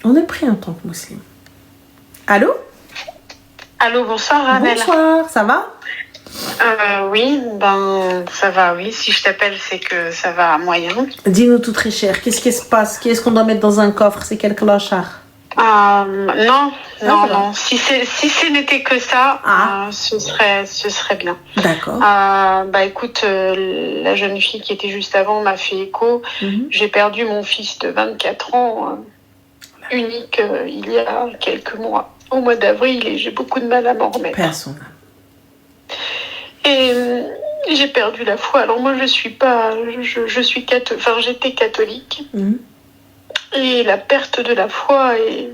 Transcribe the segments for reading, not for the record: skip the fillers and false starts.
On est pris en tant que musulman. Allô? Allô, bonsoir Amel. Bonsoir, ça va? Oui, ça va, oui. Si je t'appelle, c'est que ça va à moyen. Dis-nous tout très cher, qu'est-ce qui se passe? Qu'est-ce qu'on doit mettre dans un coffre? C'est quel clochard? Non. Si ce n'était que ça, ce serait bien. D'accord. Écoute, la jeune fille qui était juste avant m'a fait écho. J'ai perdu mon fils de 24 ans, unique, il y a quelques mois, au mois d'avril, et j'ai beaucoup de mal à m'en remettre. Personne. Et j'ai perdu la foi. Alors moi, j'étais catholique. Et la perte de la foi, et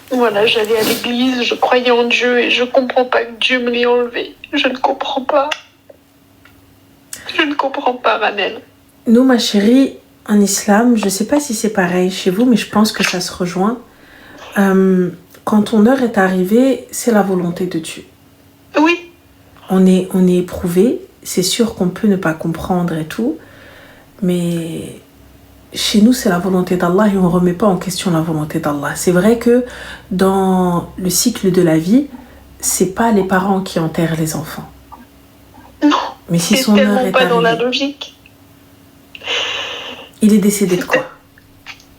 voilà, j'allais à l'église, je croyais en Dieu et je comprends pas que Dieu me l'ait enlevé. Je ne comprends pas. Ranel. Nous, ma chérie, en islam, je sais pas si c'est pareil chez vous, mais je pense que ça se rejoint. Quand ton heure est arrivée, c'est la volonté de Dieu. Oui. On est éprouvé, c'est sûr qu'on peut ne pas comprendre et tout, mais chez nous, c'est la volonté d'Allah et on ne remet pas en question la volonté d'Allah. C'est vrai que dans le cycle de la vie, c'est pas les parents qui enterrent les enfants. Non, mais si c'est son heure tellement est pas arrivée, dans la logique. Il est décédé de quoi?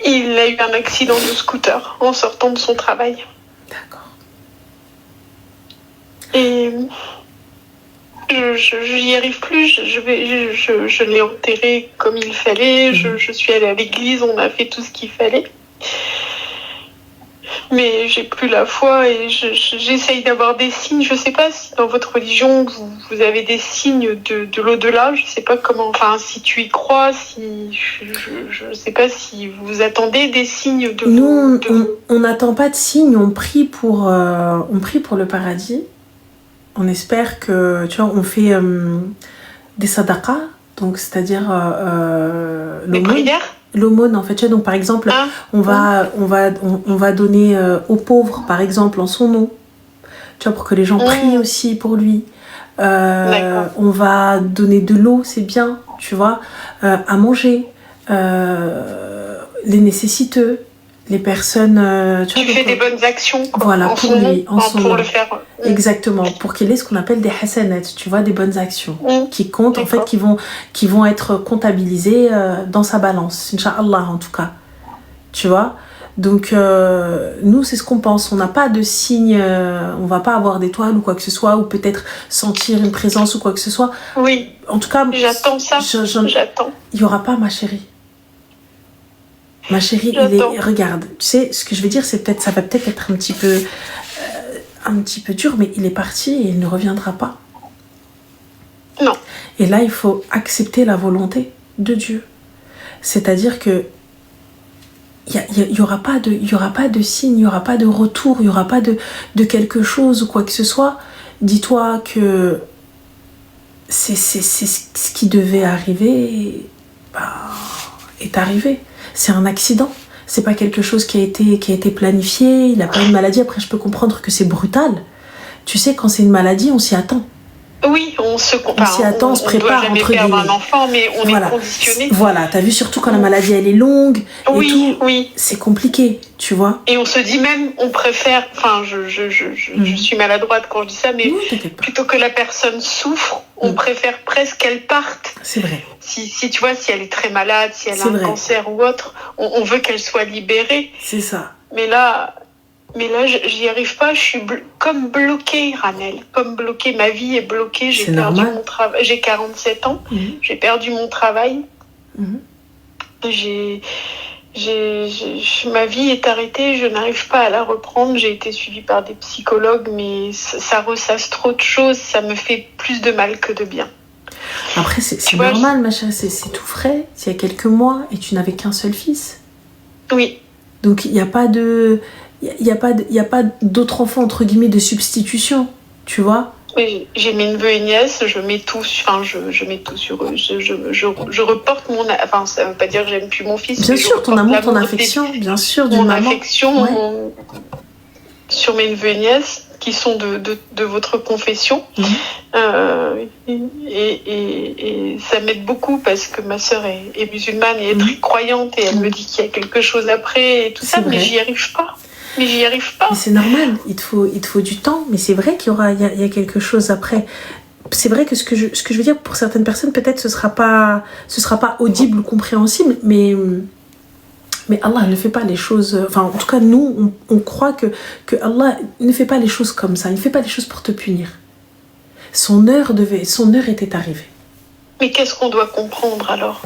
Il a eu un accident de scooter en sortant de son travail. D'accord. Et je n'y arrive plus, je l'ai enterré comme il fallait, je suis allée à l'église, on a fait tout ce qu'il fallait. Mais j'ai plus la foi et j'essaye d'avoir des signes. Je ne sais pas si dans votre religion vous avez des signes de l'au-delà. Je ne sais pas comment, si tu y crois, je ne sais pas si vous attendez des signes de... Nous, on n'attend pas de signes, on prie pour le paradis. On espère que, tu vois, on fait des sadaqas, donc c'est-à-dire des prières. L'aumône, en fait, tu vois, donc par exemple, on va donner aux pauvres, par exemple, en son nom, tu vois, pour que les gens prient aussi pour lui. On va donner de l'eau, c'est bien, tu vois, à manger, les nécessiteux, les personnes... tu fais des bonnes actions, quoi, voilà, pour lui, en son nom. Le faire. Exactement, pour qu'il ait ce qu'on appelle des hasanat, tu vois, des bonnes actions qui comptent, en fait, qui vont être comptabilisées dans sa balance, Inch'Allah en tout cas, tu vois. Donc, nous, c'est ce qu'on pense, on n'a pas de signe, on va pas avoir d'étoiles ou quoi que ce soit, ou peut-être sentir une présence ou quoi que ce soit. Oui, en tout cas, j'attends ça, j'attends. Il n'y aura pas, ma chérie. Ma chérie, regarde, tu sais, ce que je veux dire, ça va peut-être être un petit peu dur, mais il est parti et il ne reviendra pas. Non. Et là, il faut accepter la volonté de Dieu. C'est-à-dire que il y aura pas de signe, il n'y aura pas de retour, il n'y aura pas de quelque chose ou quoi que ce soit. Dis-toi que c'est ce qui devait arriver, est arrivé. C'est un accident. C'est pas quelque chose qui a été planifié. Il n'a pas une maladie. Après, je peux comprendre que c'est brutal. Tu sais, quand c'est une maladie, on s'y attend. Oui, on s'y attend, on se prépare, on ne doit jamais perdre un enfant, mais on est conditionné. Voilà, t'as vu, surtout quand la maladie, elle est longue et tout. Oui. C'est compliqué, tu vois. Et on se dit même, on préfère... je suis maladroite quand je dis ça, mais plutôt que la personne souffre, on préfère presque qu'elle parte. C'est vrai. Si tu vois, si elle est très malade, si elle a un cancer ou autre, on veut qu'elle soit libérée. C'est ça. Mais là, j'y arrive pas, je suis comme bloquée, Ranel. Comme bloquée, ma vie est bloquée, j'ai perdu mon travail. J'ai 47 ans, j'ai perdu mon travail. Ma vie est arrêtée, je n'arrive pas à la reprendre. J'ai été suivie par des psychologues, mais ça ressasse trop de choses, ça me fait plus de mal que de bien. Après, c'est normal, ma chérie, c'est tout frais. C'est il y a quelques mois et tu n'avais qu'un seul fils. Oui. Donc, il n'y a pas de... Il n'y a pas d'autres enfants, entre guillemets, de substitution, tu vois. Oui, j'ai mes neveux et nièces, je mets tout sur eux. Je reporte mon... Enfin, ça ne veut pas dire que j'aime plus mon fils. Bien sûr, ton amour, ton affection, bien sûr, d'une maman. Mon affection sur mes neveux et nièces qui sont de votre confession. Et ça m'aide beaucoup parce que ma sœur est musulmane et est très croyante et elle me dit qu'il y a quelque chose après et tout ça, mais j'y arrive pas. Mais c'est normal, il te faut du temps, mais c'est vrai qu'il y a quelque chose après. C'est vrai que ce que je veux dire, pour certaines personnes, peut-être ce sera pas audible ou compréhensible, mais Allah ne fait pas les choses... Enfin, en tout cas, nous, on croit que Allah ne fait pas les choses comme ça. Il ne fait pas les choses pour te punir. Son heure était arrivée. Mais qu'est-ce qu'on doit comprendre alors ?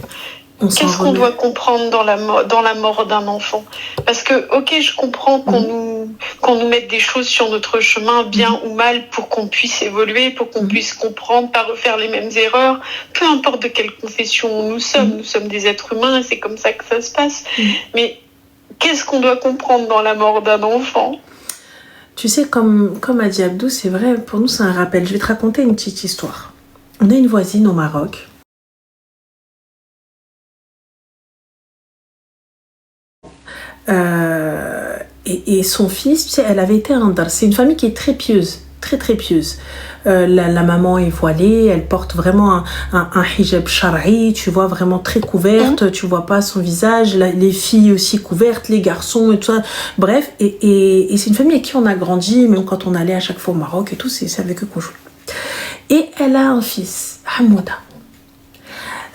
Qu'est-ce qu'on doit comprendre dans la mort d'un enfant ? Parce que, ok, je comprends qu'on nous mette des choses sur notre chemin, bien ou mal, pour qu'on puisse évoluer, pour qu'on puisse comprendre, pas refaire les mêmes erreurs. Peu importe de quelle confession nous sommes des êtres humains et c'est comme ça que ça se passe. Mais qu'est-ce qu'on doit comprendre dans la mort d'un enfant ? Tu sais, comme a dit Abdou, c'est vrai, pour nous c'est un rappel. Je vais te raconter une petite histoire. On a une voisine au Maroc. Et son fils, tu sais, elle avait été un dar. C'est une famille qui est très pieuse, très très pieuse. La maman est voilée, elle porte vraiment un hijab shara'i, tu vois, vraiment très couverte, tu vois pas son visage, les filles aussi couvertes, les garçons et tout ça. Bref, et c'est une famille avec qui on a grandi, même quand on allait à chaque fois au Maroc et tout, c'est avec eux qu'on joue. Et elle a un fils, Hamouda.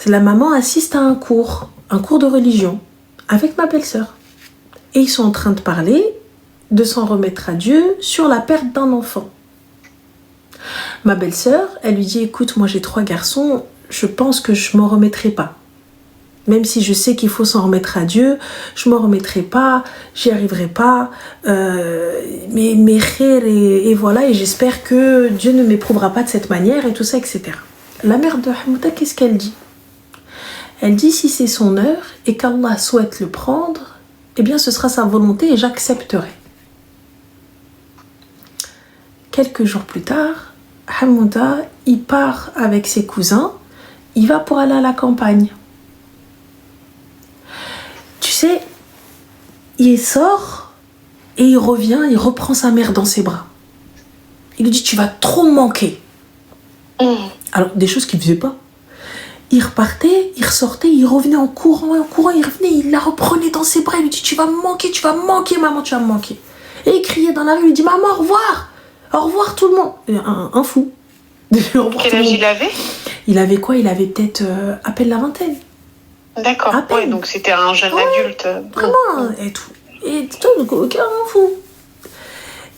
La maman assiste à un cours de religion avec ma belle-sœur. Et ils sont en train de parler, de s'en remettre à Dieu sur la perte d'un enfant. Ma belle-sœur, elle lui dit, écoute, moi j'ai 3 garçons, je pense que je m'en remettrai pas. Même si je sais qu'il faut s'en remettre à Dieu, je m'en remettrai pas, j'y arriverai pas. Mais khair et voilà, et j'espère que Dieu ne m'éprouvera pas de cette manière et tout ça, etc. La mère de Hamouda, qu'est-ce qu'elle dit ? Elle dit, si c'est son heure et qu'Allah souhaite le prendre, eh bien ce sera sa volonté et j'accepterai. Quelques jours plus tard, Hamouda, il part avec ses cousins, il va pour aller à la campagne. Tu sais, il sort et il revient, il reprend sa mère dans ses bras. Il lui dit, tu vas trop me manquer. Alors, des choses qu'il ne faisait pas. Il repartait, il ressortait, il revenait en courant, il revenait, il la reprenait dans ses bras, il lui dit, tu vas me manquer, maman, tu vas me manquer. Et il criait dans la rue, il lui dit, maman, au revoir tout le monde. Un fou. Quel âge il avait ? Il avait quoi ? Il avait peut-être à peine la vingtaine. D'accord, ouais, donc c'était un jeune adulte. Vraiment, et tout. Et tout, aucun fou.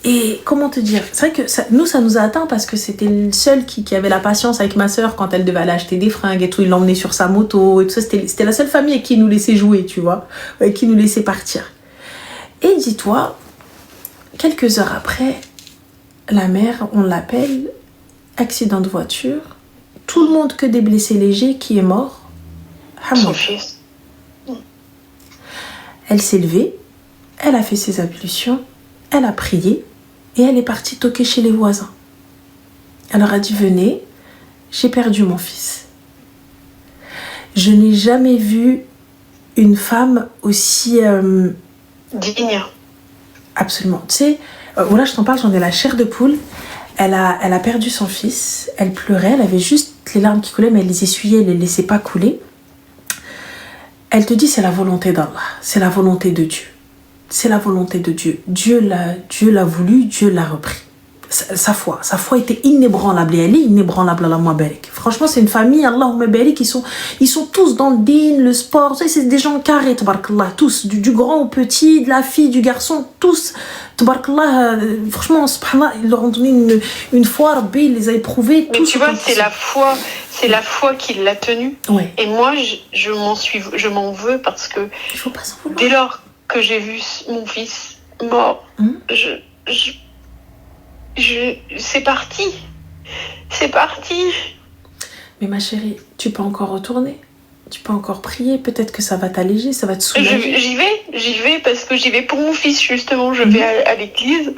Et comment te dire, c'est vrai que ça nous a atteint parce que c'était le seul qui avait la patience avec ma sœur quand elle devait aller acheter des fringues et tout. Il l'emmenait sur sa moto et tout ça. C'était la seule famille avec qui il nous laissait jouer, tu vois, avec qui il nous laissait partir. Et dis-toi, quelques heures après, la mère, on l'appelle, accident de voiture, tout le monde que des blessés légers, qui est mort. Son fils. Elle s'est levée, elle a fait ses ablutions, elle a prié et elle est partie toquer chez les voisins. Elle leur a dit, venez, j'ai perdu mon fils. Je n'ai jamais vu une femme aussi... digne. Absolument. Tu sais, voilà, je t'en parle, j'en ai la chair de poule. Elle a perdu son fils, elle pleurait, elle avait juste les larmes qui coulaient, mais elle les essuyait, elle les laissait pas couler. Elle te dit, c'est la volonté d'Allah, c'est la volonté de Dieu. C'est la volonté de Dieu. Dieu l'a voulu, Dieu l'a repris. Sa foi était inébranlable et elle est inébranlable, Allahumma barik. Franchement, c'est une famille, Allahumma barik, ils sont tous dans le din, le sport, c'est des gens carrés, tabarakallah, tous, du grand au petit, de la fille, du garçon, tous, tabarakallah, franchement, subhanallah, ils leur ont donné une foi, Rabbi, ils les a éprouvés. Mais tu vois, c'est la foi qui l'a tenu. Ouais. Et moi, je m'en veux parce que il faut pas s'en vouloir. Dès lors que j'ai vu mon fils mort, c'est parti. Mais ma chérie, tu peux encore retourner. Tu peux encore prier. Peut-être que ça va t'alléger, ça va te soulager. J'y vais parce que j'y vais pour mon fils, justement. Je vais à l'église,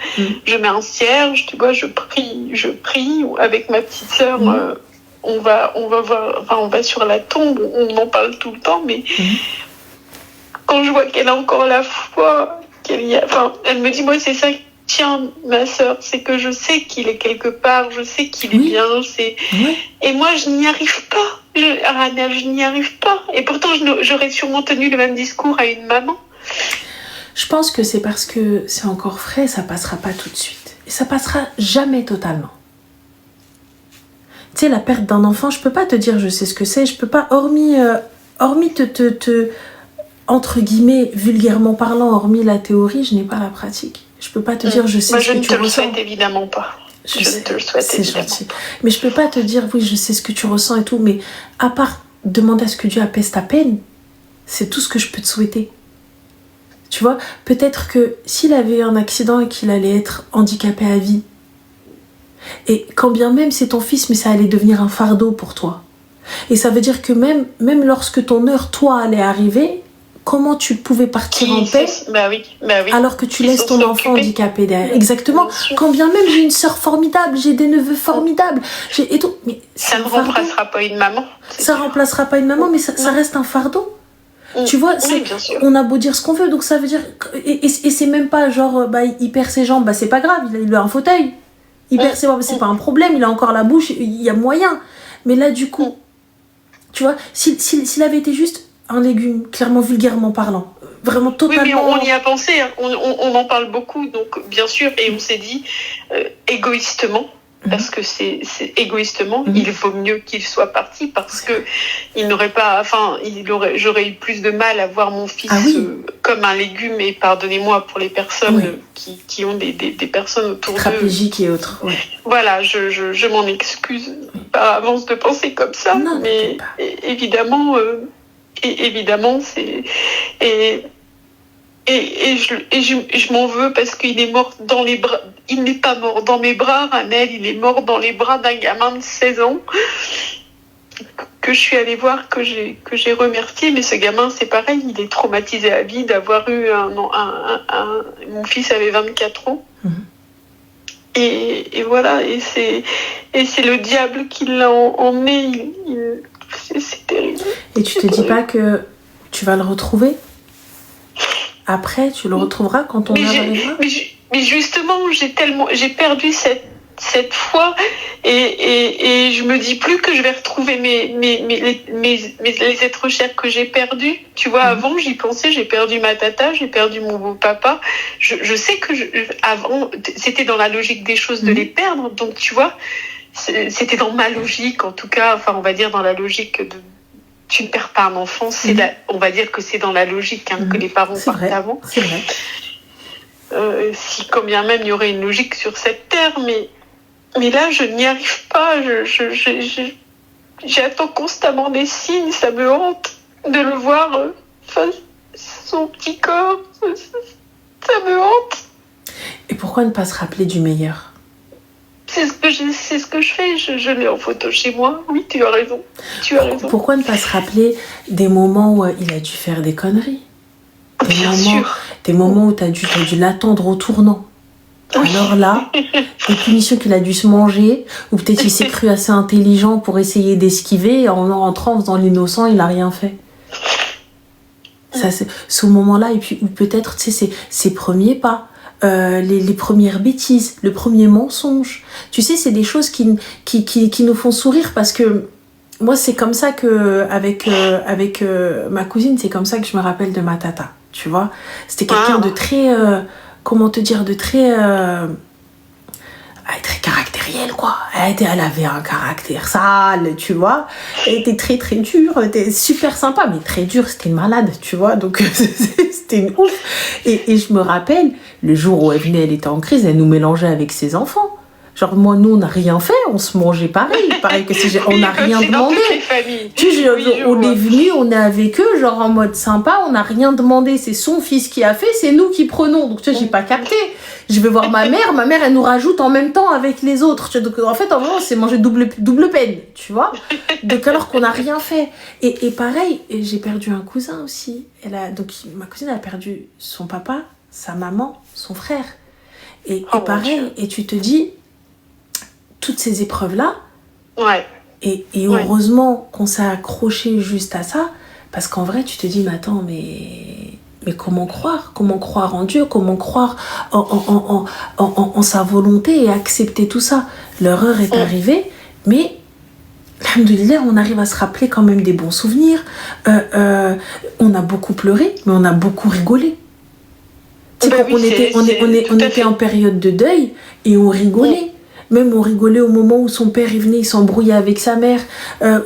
je mets un cierge, tu vois, je prie avec ma petite sœur. On va voir, enfin, on va sur la tombe, on en parle tout le temps, mais quand je vois qu'elle a encore la foi, elle me dit, moi, c'est ça soutiens ma sœur, c'est que je sais qu'il est quelque part, je sais qu'il est bien. Et moi, je n'y arrive pas. Rana, je n'y arrive pas. Et pourtant, j'aurais sûrement tenu le même discours à une maman. Je pense que c'est parce que c'est encore frais, ça passera pas tout de suite. Et ça passera jamais totalement. Tu sais, la perte d'un enfant, je peux pas te dire je sais ce que c'est, je peux pas, hormis entre guillemets, vulgairement parlant, hormis la théorie, je n'ai pas la pratique. Je peux pas te dire je sais ce que tu ressens. Je ne te le souhaite évidemment pas. Je ne te le souhaite évidemment pas. Mais je peux pas te dire oui, je sais ce que tu ressens et tout, mais à part demander à ce que Dieu apaise ta peine, c'est tout ce que je peux te souhaiter. Tu vois, peut-être que s'il avait eu un accident et qu'il allait être handicapé à vie, et quand bien même c'est ton fils, mais ça allait devenir un fardeau pour toi. Et ça veut dire que même lorsque ton heure, toi, allait arriver, comment tu pouvais partir en paix alors que tu laisses ton enfant handicapé derrière. Exactement. Quand bien même j'ai une sœur formidable, j'ai des neveux formidables, et tout, mais ça ne remplacera pas une maman. Ça remplacera pas une maman, mais ça reste un fardeau. Tu vois, on a beau dire ce qu'on veut, donc ça veut dire... Et c'est même pas genre, il perd ses jambes, c'est pas grave, il a un fauteuil. Il perd ses jambes, c'est pas un problème, il a encore la bouche, il y a moyen. Mais là, du coup, tu vois, s'il avait été juste un légume, clairement, vulgairement parlant, vraiment totalement... Oui, mais on y a pensé, hein. On en parle beaucoup, donc bien sûr, et on s'est dit, égoïstement, parce que c'est égoïstement, il vaut mieux qu'il soit parti, parce que il n'aurait pas, j'aurais eu plus de mal à voir mon fils comme un légume, et pardonnez-moi pour les personnes qui ont des personnes autour d'eux. Trapégiques et autres. Ouais. Voilà, je m'en excuse par avance de penser comme ça, non, mais évidemment, c'est... Et je m'en veux parce qu'il est mort dans les bras. Il n'est pas mort dans mes bras, Ranel. Il est mort dans les bras d'un gamin de 16 ans que je suis allée voir, que j'ai remercié. Mais ce gamin, c'est pareil. Il est traumatisé à vie d'avoir eu mon fils avait 24 ans. Et voilà. Et c'est le diable qui l'a emmené. C'est terrible. Et tu te dis pas que tu vas le retrouver? Après, tu le retrouveras quand on arrivera. Mais justement, j'ai perdu cette foi et je me dis plus que je vais retrouver les êtres chers que j'ai perdus. Tu vois, avant, j'y pensais, j'ai perdu ma tata, j'ai perdu mon beau-papa. Je sais que avant, c'était dans la logique des choses de les perdre. Donc, tu vois, c'était dans ma logique, en tout cas, on va dire dans la logique de... Tu ne perds pas un enfant, on va dire que c'est dans la logique que les parents partent avant. C'est vrai. Si quand bien même il y aurait une logique sur cette terre, mais là je n'y arrive pas. J'attends constamment des signes, ça me hante de le voir son petit corps, ça me hante. Et pourquoi ne pas se rappeler du meilleur? C'est ce que je fais, je l'ai en photo chez moi. Oui, tu as raison. Pourquoi ne pas se rappeler des moments où il a dû faire des conneries? Des moments où tu as dû l'attendre au tournant. Alors là, des punitions qu'il a dû se manger, ou peut-être il s'est cru assez intelligent pour essayer d'esquiver, et en rentrant, en faisant l'innocent, il n'a rien fait. Ça, c'est ce moment-là, et puis ou peut-être, tu sais, ses premiers pas. Les premières bêtises, le premier mensonge. Tu sais, c'est des choses qui nous font sourire parce que moi, c'est comme ça que, avec ma cousine, c'est comme ça que je me rappelle de ma tata. Tu vois, c'était quelqu'un de très, très caractériel, quoi. Elle avait un caractère sale, tu vois. Elle était très très dure, elle était super sympa, mais très dure, c'était une malade, tu vois. Donc c'était une ouf. Et je me rappelle, le jour où elle venait, elle était en crise, elle nous mélangeait avec ses enfants. Genre, moi, nous, on n'a rien fait, on se mangeait pareil. Pareil que si on n'a rien demandé. On est venus, on est avec eux, genre en mode sympa, on n'a rien demandé. C'est son fils qui a fait, c'est nous qui prenons. Donc, tu vois, j'ai pas capté. Je vais voir ma mère, elle nous rajoute en même temps avec les autres. Tu vois, donc, en fait, en vrai, c'est manger double peine, tu vois. Donc, alors qu'on n'a rien fait. Et pareil, j'ai perdu un cousin aussi. Donc, ma cousine a perdu son papa, sa maman, son frère. Et pareil, et tu te dis, toutes ces épreuves-là, et heureusement qu'on s'est accroché juste à ça, parce qu'en vrai, tu te dis, mais attends, mais Mais comment croire? Comment croire en Dieu? Comment croire en sa volonté et accepter tout ça? L'erreur est arrivée, mais alhamdoulilah, on arrive à se rappeler quand même des bons souvenirs. On a beaucoup pleuré, mais on a beaucoup rigolé. Tu sais, on était en période de deuil et on rigolait. Même on rigolait au moment où son père il venait, il s'embrouillait avec sa mère.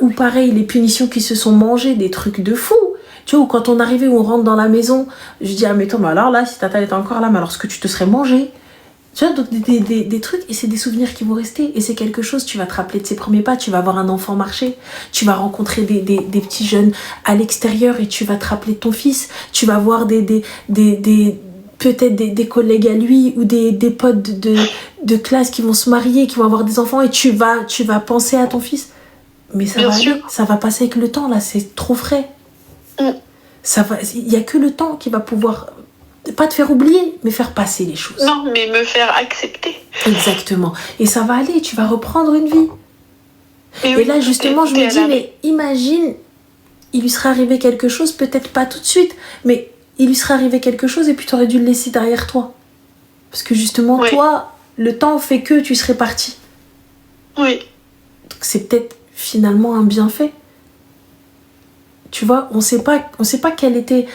Ou pareil, les punitions qui se sont mangées, des trucs de fou. Tu vois, ou quand on arrivait, on rentre dans la maison, je dis, ah mais attends, mais alors là, si tata était encore là, mais alors ce que tu te serais mangé. Tu vois, donc des trucs, et c'est des souvenirs qui vont rester. Et c'est quelque chose, tu vas te rappeler de ses premiers pas, tu vas voir un enfant marcher, tu vas rencontrer des petits jeunes à l'extérieur et tu vas te rappeler de ton fils, tu vas voir peut-être des collègues à lui ou des potes de classe qui vont se marier, qui vont avoir des enfants et tu vas penser à ton fils. Mais ça va aller, ça va passer avec le temps, là, c'est trop frais. Il n'y a que le temps qui va pouvoir, pas te faire oublier, mais faire passer les choses. Non, mais me faire accepter. Exactement. Et ça va aller, tu vas reprendre une vie. Et là, justement, je me dis, mais imagine, il lui serait arrivé quelque chose, peut-être pas tout de suite, mais il lui serait arrivé quelque chose et puis tu aurais dû le laisser derrière toi. Parce que justement, toi, le temps fait que tu serais parti. Oui. Donc c'est peut-être finalement un bienfait. Tu vois, on sait pas quelle était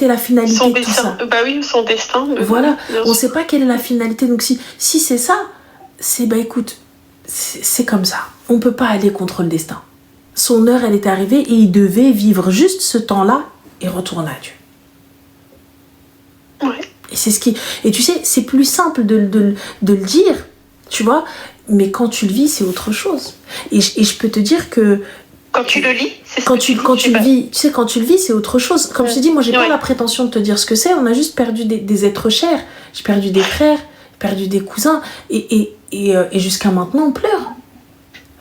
la finalité de tout ça. Bah oui, son destin. Voilà, on sait pas quelle est la finalité. Donc si c'est ça, c'est bah écoute, c'est comme ça. On peut pas aller contre le destin. Son heure, elle était arrivée et il devait vivre juste ce temps-là et retourner à Dieu. Ouais. Et c'est et tu sais, c'est plus simple de le dire, tu vois, mais quand tu le vis, c'est autre chose. Et je peux te dire que quand tu le lis, c'est quand tu le vis, tu sais, quand tu le vis, c'est autre chose. Comme je te dis, moi, j'ai pas la prétention de te dire ce que c'est. On a juste perdu des êtres chers. J'ai perdu des frères, perdu des cousins, et jusqu'à maintenant, on pleure.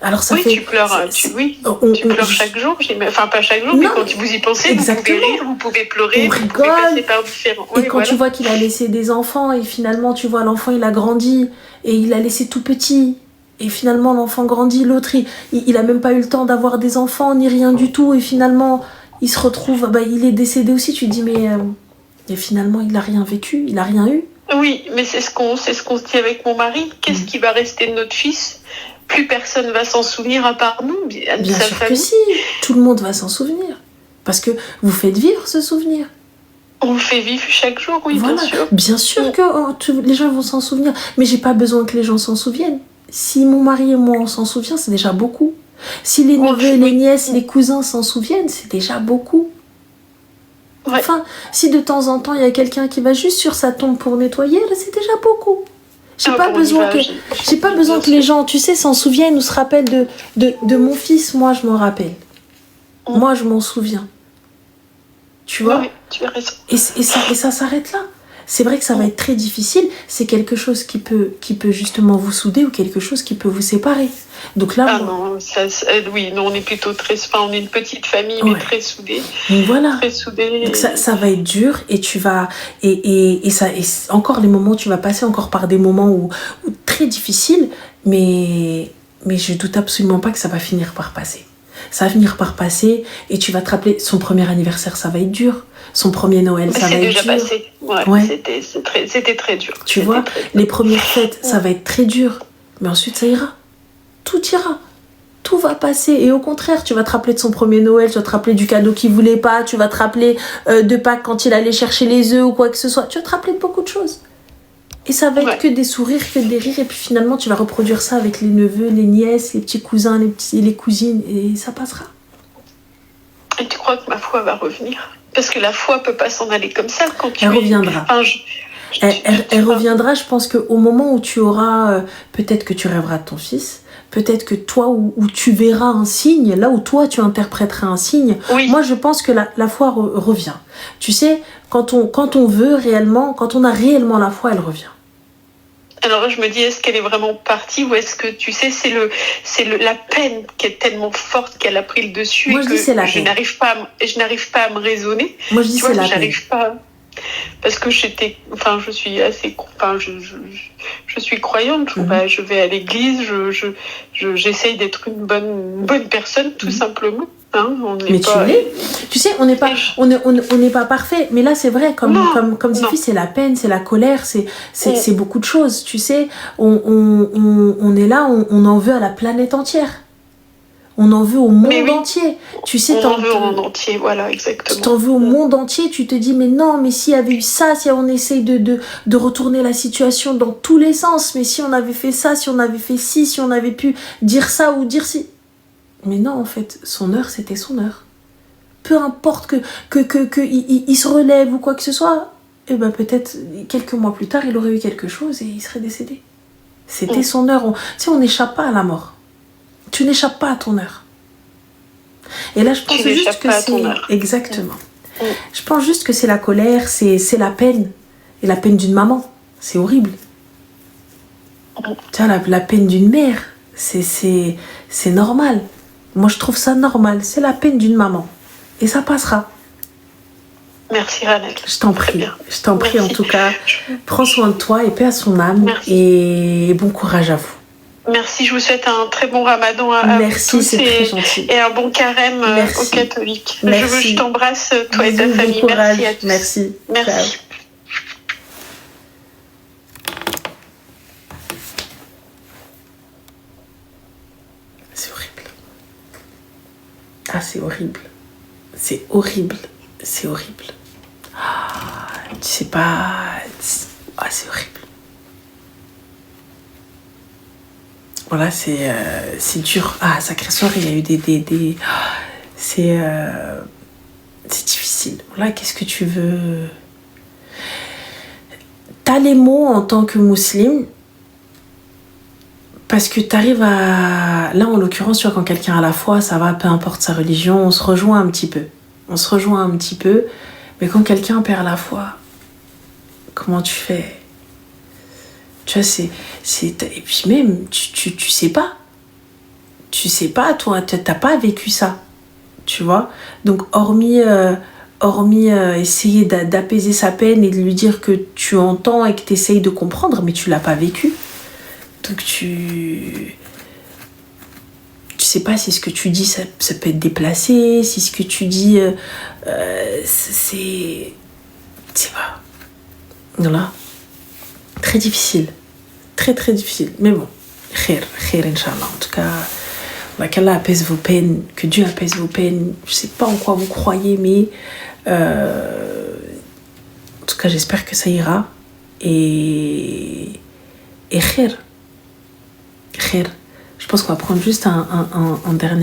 Alors ça fait. Tu pleures. Tu pleures chaque jour. Enfin, pas chaque jour, mais quand vous y pensez, exactement. Vous pouvez rire, vous pouvez pleurer, on rigole. Vous pouvez passer par différents. Et quand tu vois qu'il a laissé des enfants, et finalement, tu vois, l'enfant, il a grandi, et il a laissé tout petit. Et finalement, l'enfant grandit, l'autre, il a même pas eu le temps d'avoir des enfants, ni rien du tout. Et finalement, il se retrouve, il est décédé aussi. Tu te dis, mais et finalement, il a rien vécu, il a rien eu. Oui, mais c'est ce qu'on se dit avec mon mari. Qu'est-ce qui va rester de notre fils? Plus personne va s'en souvenir à part nous. Bien sûr que si, tout le monde va s'en souvenir. Parce que vous faites vivre ce souvenir. On le fait vivre chaque jour, oui, voilà. bien sûr. Bien sûr que les gens vont s'en souvenir. Mais j'ai pas besoin que les gens s'en souviennent. Si mon mari et moi, on s'en souvient, c'est déjà beaucoup. Si les neveux, les nièces, les cousins s'en souviennent, c'est déjà beaucoup. Ouais. Enfin, si de temps en temps, il y a quelqu'un qui va juste sur sa tombe pour nettoyer, là, c'est déjà beaucoup. J'ai pas besoin que les gens, tu sais, s'en souviennent ou se rappellent de mon fils. Moi, je m'en rappelle. Moi, je m'en souviens. Tu vois? Oui, tu as raison. Et ça s'arrête là. C'est vrai que ça va être très difficile. C'est quelque chose qui peut justement vous souder ou quelque chose qui peut vous séparer. Donc là, non, on est plutôt très... Enfin, on est une petite famille, mais très soudée. Donc voilà. Très soudée. Donc ça va être dur et tu vas... Et encore les moments, tu vas passer encore par des moments où très difficiles, mais je doute absolument pas que ça va finir par passer. Ça va finir par passer et tu vas te rappeler, son premier anniversaire, ça va être dur. Son premier Noël, ça va être dur. C'est déjà passé. Ouais. C'était très dur. Tu vois, les premières fêtes, ça va être très dur. Mais ensuite, ça ira. Tout ira. Tout va passer. Et au contraire, tu vas te rappeler de son premier Noël, tu vas te rappeler du cadeau qu'il voulait pas, tu vas te rappeler de Pâques quand il allait chercher les œufs ou quoi que ce soit. Tu vas te rappeler de beaucoup de choses. Et ça va être que des sourires, que des rires. Et puis finalement, tu vas reproduire ça avec les neveux, les nièces, les petits cousins, les cousines. Et ça passera. Et tu crois que ma foi va revenir? Parce que la foi peut pas s'en aller comme ça quand tu... Elle reviendra. Elle reviendra, je pense qu'au moment où tu auras... peut-être que tu rêveras de ton fils. Peut-être que toi, où tu verras un signe, là où toi, tu interpréteras un signe. Oui. Moi, je pense que la foi revient. Tu sais, quand on veut réellement, quand on a réellement la foi, elle revient. Alors je me dis, est-ce qu'elle est vraiment partie ou est-ce que, tu sais, c'est la peine qui est tellement forte qu'elle a pris le dessus. Moi, je dis c'est la peine. Je n'arrive pas à me raisonner. Moi, je dis c'est la peine. J'arrive pas... Parce que je suis assez... je suis croyante. Je vais à l'église, j'essaye d'être une bonne personne, tout simplement. Hein, on mais pas... tu l'es. Tu sais, on n'est pas parfait. Mais là, c'est vrai, comme dit Fils, c'est la peine, c'est la colère, c'est beaucoup de choses. Tu sais, on est là, on en veut à la planète entière. On en veut au monde entier. Tu sais, on en veut au monde entier, voilà, exactement. T'en veux au monde entier, tu te dis, mais non, mais s'il y avait eu ça, si on essaye de retourner la situation dans tous les sens, mais si on avait fait ça, si on avait fait ci, si on avait pu dire ça ou dire ci. Mais non, en fait, son heure, c'était son heure. Peu importe il se relève ou quoi que ce soit, et ben peut-être quelques mois plus tard, il aurait eu quelque chose et il serait décédé. C'était son heure. Tu sais, on n'échappe pas à la mort. Tu n'échappes pas à ton heure. Et là, je pense juste que c'est... Exactement. Je pense juste que c'est la colère, c'est la peine. Et la peine d'une maman, c'est horrible. Tu vois, la peine d'une mère, c'est normal. Moi, je trouve ça normal. C'est la peine d'une maman. Et ça passera. Merci, Ranel. Je t'en prie. Je t'en prie, en tout cas. Prends soin de toi et paix à son âme. Merci. Et bon courage à vous. Merci, je vous souhaite un très bon ramadan à vous tous c'est très gentil. Et un bon carême aux catholiques. Merci. Je t'embrasse, toi et ta famille. Bon courage. Merci à tous. Merci. Merci. C'est horrible. Ah, c'est horrible. C'est horrible. C'est horrible. Ah, tu sais pas... Ah, c'est horrible. Voilà, c'est dur. Ah, sacré soir, il y a eu des... C'est difficile. Voilà, qu'est-ce que tu veux... T'as les mots en tant que musulman parce que t'arrives à... Là, en l'occurrence, tu vois, quand quelqu'un a la foi, ça va, peu importe sa religion, on se rejoint un petit peu. Mais quand quelqu'un perd la foi, comment tu fais? Tu vois, et puis même, tu sais pas. Tu sais pas, toi, t'as pas vécu ça. Tu vois? Donc, hormis essayer d'apaiser sa peine et de lui dire que tu entends et que tu essayes de comprendre, mais tu l'as pas vécu. Donc, tu sais pas si ce que tu dis, ça peut être déplacé, si ce que tu dis, c'est pas... Voilà. Très difficile. Très, très difficile. Mais bon, khair, Inch'Allah. En tout cas, qu'Allah apaise vos peines, que Dieu apaise vos peines. Je sais pas en quoi vous croyez, mais en tout cas, j'espère que ça ira. Et khair. Je pense qu'on va prendre juste un dernier